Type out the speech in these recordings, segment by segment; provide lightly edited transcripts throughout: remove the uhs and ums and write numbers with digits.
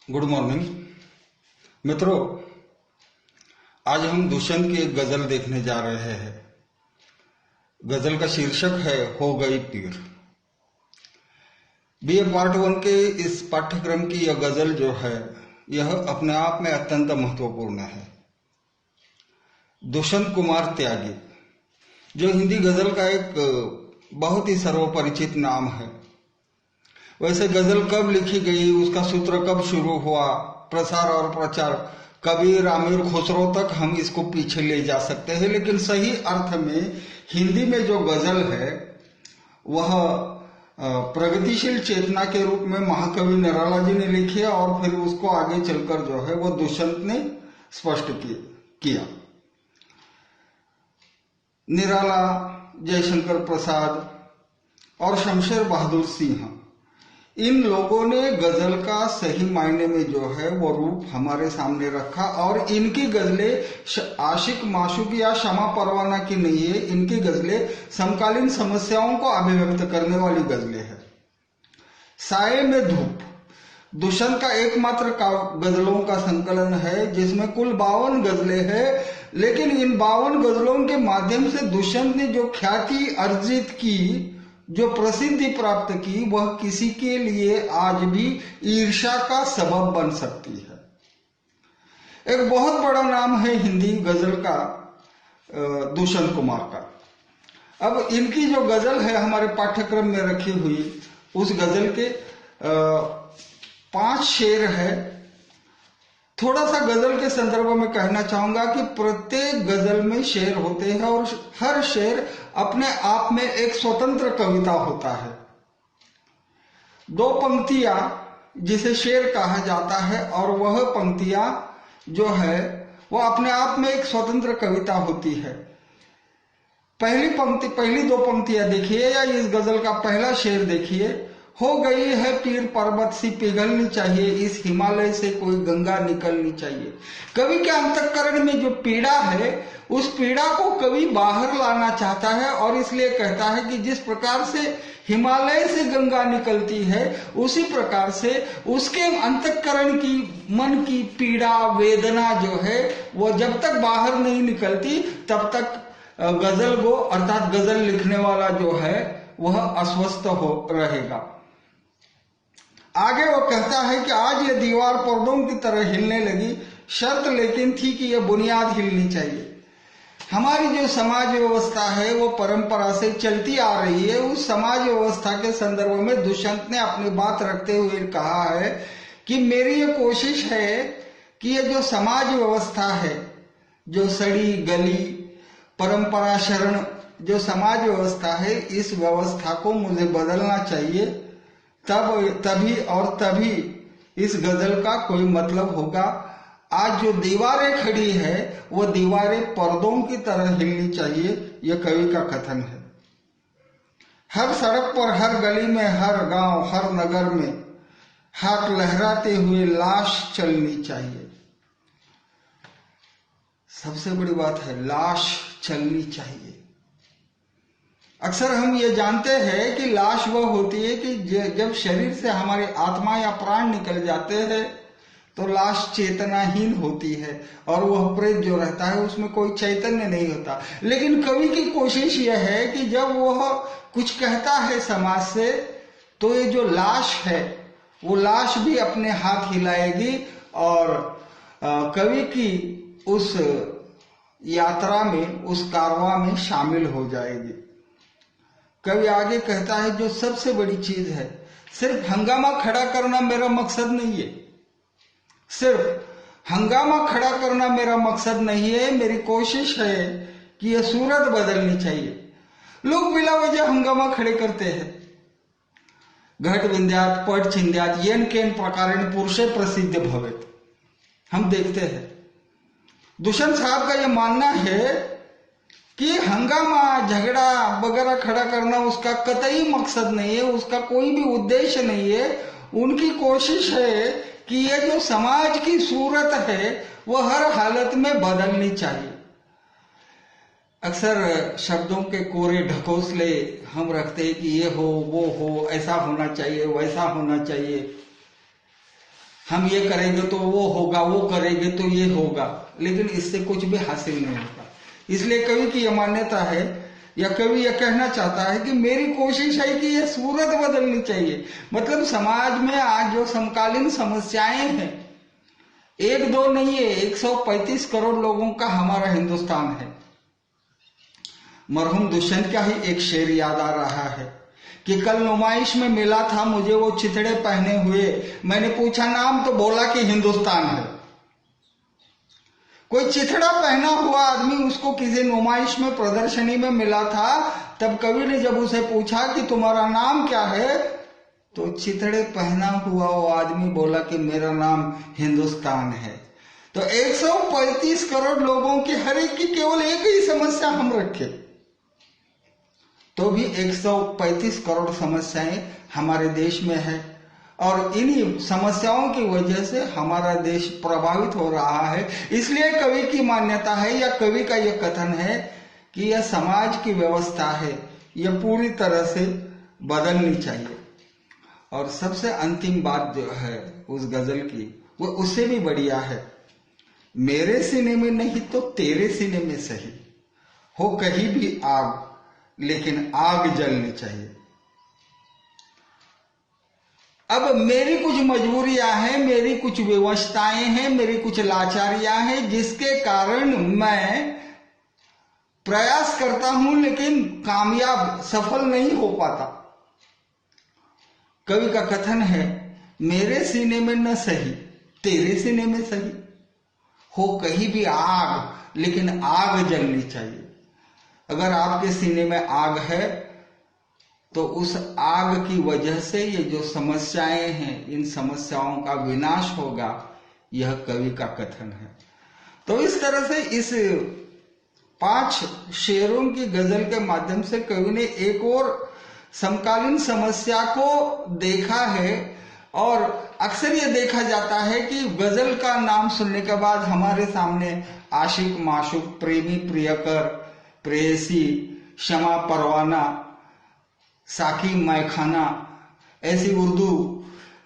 Good morning मित्रों, आज हम दुष्यंत की एक गजल देखने जा रहे हैं। गजल का शीर्षक है हो गई पीर। बीए पार्ट 1 के इस पाठ्यक्रम की यह गजल जो है यह अपने आप में अत्यंत महत्वपूर्ण है। दुष्यंत कुमार त्यागी जो हिंदी गजल का एक बहुत ही सर्वपरिचित नाम है। वैसे गजल कब लिखी गई, उसका सूत्र कब शुरू हुआ, प्रसार और प्रचार, कबीर, आमिर, खुसरो तक हम इसको पीछे ले जा सकते हैं। लेकिन सही अर्थ में हिंदी में जो गजल है वह प्रगतिशील चेतना के रूप में महाकवि निराला जी ने लिखी है और फिर उसको आगे चलकर जो है वो दुष्यंत ने स्पष्ट किया। निराला, जयशंकर प्रसाद और शमशेर बहादुर सिंह, इन लोगों ने गजल का सही मायने में जो है वो रूप हमारे सामने रखा। और इनकी गजलें आशिक माशूक या क्षमा परवाना की नहीं है, इनकी गजलें समकालीन समस्याओं को अभिव्यक्त करने वाली गजलें हैं। साये में धूप दुष्यंत का एकमात्र गजलों का संकलन है जिसमें कुल 52 गजलें हैं। लेकिन इन 52 गजलों के माध्यम से दुष्यंत ने जो ख्याति अर्जित की, जो प्रसिद्धि प्राप्त की, वह किसी के लिए आज भी ईर्ष्या का सबब बन सकती है। एक बहुत बड़ा नाम है हिंदी गजल का दुष्यंत कुमार का। अब इनकी जो गजल है हमारे पाठ्यक्रम में रखी हुई, उस गजल के 5 शेर है। थोड़ा सा गजल के संदर्भ में कहना चाहूंगा कि प्रत्येक गजल में शेर होते हैं और हर शेर अपने आप में एक स्वतंत्र कविता होता है। 2 पंक्तियां जिसे शेर कहा जाता है और वह पंक्तियां जो है वह अपने आप में एक स्वतंत्र कविता होती है। पहली 2 पंक्तियां देखिए या इस गजल का पहला शेर देखिए। हो गई है पीर पर्वत सी पिघलनी चाहिए, इस हिमालय से कोई गंगा निकलनी चाहिए। कवि के अंतःकरण में जो पीड़ा है उस पीड़ा को कवि बाहर लाना चाहता है और इसलिए कहता है कि जिस प्रकार से हिमालय से गंगा निकलती है उसी प्रकार से उसके अंतःकरण की, मन की पीड़ा, वेदना जो है वो जब तक बाहर नहीं निकलती तब तक गजल को अर्थात गजल लिखने वाला जो है वह अस्वस्थ हो रहेगा। आगे वो कहता है कि आज ये दीवार पर्दों की तरह हिलने लगी, शर्त लेकिन थी कि ये बुनियाद हिलनी चाहिए। हमारी जो समाज व्यवस्था है वो परंपरा से चलती आ रही है। उस समाज व्यवस्था के संदर्भ में दुष्यंत ने अपनी बात रखते हुए कहा है कि मेरी ये कोशिश है कि ये जो समाज व्यवस्था है, जो सड़ी गली परंपरा शरण जो समाज व्यवस्था है, इस व्यवस्था को मुझे बदलना चाहिए। तभी इस गजल का कोई मतलब होगा। आज जो दीवारें खड़ी है वो दीवारें पर्दों की तरह हिलनी चाहिए, यह कवि का कथन है। हर सड़क पर, हर गली में, हर गांव, हर नगर में हाथ लहराते हुए लाश चलनी चाहिए। सबसे बड़ी बात है लाश चलनी चाहिए। अक्सर हम ये जानते हैं कि लाश वह होती है कि जब शरीर से हमारी आत्मा या प्राण निकल जाते हैं तो लाश चेतनाहीन होती है और वह प्रेत जो रहता है उसमें कोई चैतन्य नहीं होता। लेकिन कवि की कोशिश यह है कि जब वह कुछ कहता है समाज से तो ये जो लाश है वो लाश भी अपने हाथ हिलाएगी और कवि की उस यात्रा में, उस कारवां में शामिल हो जाएगी। कवि आगे कहता है जो सबसे बड़ी चीज है, सिर्फ हंगामा खड़ा करना मेरा मकसद नहीं है। सिर्फ हंगामा खड़ा करना मेरा मकसद नहीं है, मेरी कोशिश है कि यह सूरत बदलनी चाहिए। लोग बिला वजह हंगामा खड़े करते हैं। घट विंध्यात पट छिंद्यात येन केन प्रकारेण पुरुषे प्रसिद्ध भवेत, हम देखते हैं। दुष्यंत साहब का यह मानना है कि हंगामा, झगड़ा वगैरह खड़ा करना उसका कतई मकसद नहीं है, उसका कोई भी उद्देश्य नहीं है। उनकी कोशिश है कि ये जो समाज की सूरत है वो हर हालत में बदलनी चाहिए। अक्सर शब्दों के कोरे ढकोसले हम रखते हैं कि ये हो, वो हो, ऐसा होना चाहिए, वैसा होना चाहिए। हम ये करेंगे तो वो होगा, वो करेंगे तो ये होगा, लेकिन इससे कुछ भी हासिल नहीं होगा। इसलिए कवि की यह मान्यता है, या कवि यह कहना चाहता है कि मेरी कोशिश है कि यह सूरत बदलनी चाहिए। मतलब समाज में आज जो समकालीन समस्याएं हैं, एक दो नहीं है, 135 करोड़ लोगों का हमारा हिंदुस्तान है। मरहूम दुष्यंत का ही एक शेर याद आ रहा है कि कल नुमाइश में मिला था मुझे वो चिथड़े पहने हुए, मैंने पूछा नाम तो बोला कि हिंदुस्तान है। कोई चिथड़ा पहना हुआ आदमी उसको किसी नुमाइश में, प्रदर्शनी में मिला था, तब कवि ने जब उसे पूछा कि तुम्हारा नाम क्या है, तो चिथड़े पहना हुआ वो आदमी बोला कि मेरा नाम हिंदुस्तान है। तो 135 करोड़ लोगों की हर एक की केवल एक ही समस्या हम रखे, तो भी 135 करोड़ समस्याएं हमारे देश में है, और इन्हीं समस्याओं की वजह से हमारा देश प्रभावित हो रहा है। इसलिए कवि की मान्यता है, या कवि का यह कथन है कि यह समाज की व्यवस्था है, यह पूरी तरह से बदलनी चाहिए। और सबसे अंतिम बात जो है उस गजल की, वो उससे भी बढ़िया है, मेरे सीने में नहीं तो तेरे सीने में सही, हो कहीं भी आग लेकिन आग जलनी चाहिए। अब मेरी कुछ मजबूरियां हैं, मेरी कुछ विवशताएं हैं, मेरी कुछ लाचारियां हैं, जिसके कारण मैं प्रयास करता हूं लेकिन कामयाब, सफल नहीं हो पाता। कवि का कथन है, मेरे सीने में न सही तेरे सीने में सही, हो कहीं भी आग लेकिन आग जलनी चाहिए। अगर आपके सीने में आग है तो उस आग की वजह से ये जो समस्याएं हैं, इन समस्याओं का विनाश होगा, यह कवि का कथन है। तो इस तरह से इस 5 शेरों की गजल के माध्यम से कवि ने एक और समकालीन समस्या को देखा है। और अक्सर ये देखा जाता है कि गजल का नाम सुनने के बाद हमारे सामने आशिक माशूक, प्रेमी प्रियकर, प्रेयसी, शमा परवाना, साकी मैखाना, ऐसी उर्दू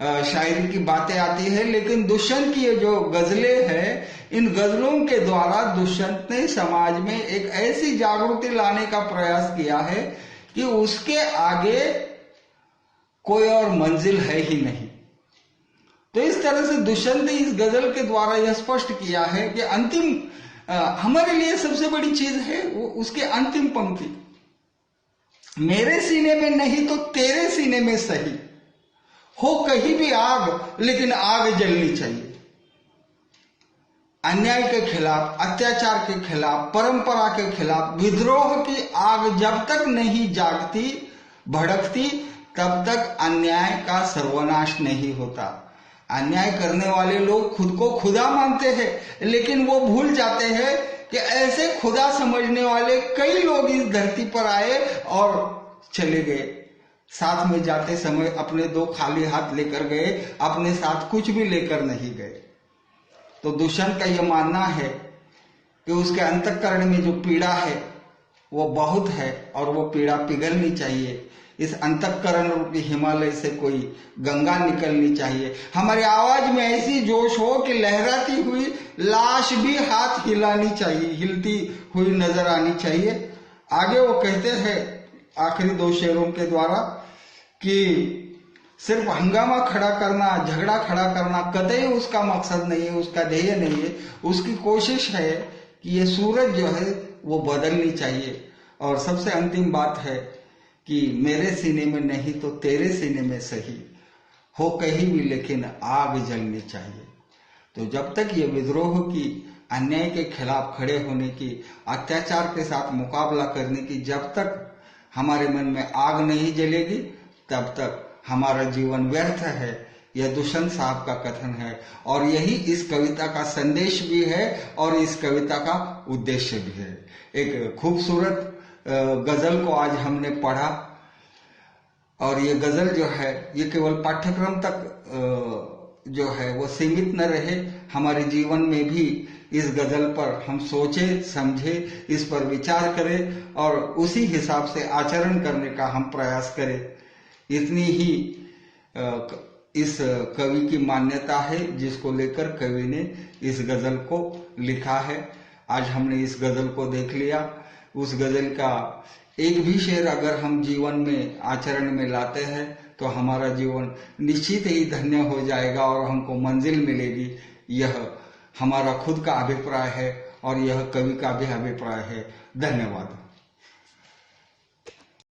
शायरी की बातें आती है। लेकिन दुष्यंत की ये जो गजलें हैं, इन गजलों के द्वारा दुष्यंत ने समाज में एक ऐसी जागृति लाने का प्रयास किया है कि उसके आगे कोई और मंजिल है ही नहीं। तो इस तरह से दुष्यंत ने इस गजल के द्वारा यह स्पष्ट किया है कि अंतिम हमारे लिए सबसे बड़ी चीज है वो उसके अंतिम पंक्ति, मेरे सीने में नहीं तो तेरे सीने में सही, हो कहीं भी आग लेकिन आग जलनी चाहिए। अन्याय के खिलाफ, अत्याचार के खिलाफ, परंपरा के खिलाफ विद्रोह की आग जब तक नहीं जागती, भड़कती, तब तक अन्याय का सर्वनाश नहीं होता। अन्याय करने वाले लोग खुद को खुदा मानते हैं, लेकिन वो भूल जाते हैं कि ऐसे खुदा समझने वाले कई लोग इस धरती पर आए और चले गए। साथ में जाते समय अपने 2 खाली हाथ लेकर गए, अपने साथ कुछ भी लेकर नहीं गए। तो दुष्यंत का यह मानना है कि उसके अंतःकरण में जो पीड़ा है वो बहुत है और वो पीड़ा पिघलनी चाहिए। इस अंतःकरण रूपी हिमालय से कोई गंगा निकलनी चाहिए। हमारी आवाज में ऐसी जोश हो कि लहराती हुई लाश भी हाथ हिलानी चाहिए, हिलती हुई नजर आनी चाहिए। आगे वो कहते हैं आखिरी 2 शेरों के द्वारा कि सिर्फ हंगामा खड़ा करना, झगड़ा खड़ा करना कतई उसका मकसद नहीं है, उसका ध्येय नहीं है। उसकी कोशिश है कि ये सूरज जो है वो बदलनी चाहिए। और सबसे अंतिम बात है कि मेरे सीने में नहीं तो तेरे सीने में सही, हो कहीं भी लेकिन आग जलनी चाहिए। तो जब तक ये विद्रोह की, अन्याय के खिलाफ खड़े होने की, अत्याचार के साथ मुकाबला करने की जब तक हमारे मन में आग नहीं जलेगी, तब तक हमारा जीवन व्यर्थ है। यह दुष्यंत साहब का कथन है और यही इस कविता का संदेश भी है और इस कविता का उद्देश्य भी है। एक खूबसूरत गजल को आज हमने पढ़ा और ये गजल जो है ये केवल पाठ्यक्रम तक जो है वो सीमित न रहे, हमारे जीवन में भी इस गजल पर हम सोचे समझे, इस पर विचार करें और उसी हिसाब से आचरण करने का हम प्रयास करें। इतनी ही इस कवि की मान्यता है जिसको लेकर कवि ने इस गजल को लिखा है। आज हमने इस गजल को देख लिया। उस गजल का एक भी शेर अगर हम जीवन में आचरण में लाते हैं तो हमारा जीवन निश्चित ही धन्य हो जाएगा और हमको मंजिल मिलेगी। यह हमारा खुद का अभिप्राय है और यह कवि का भी अभिप्राय है। धन्यवाद।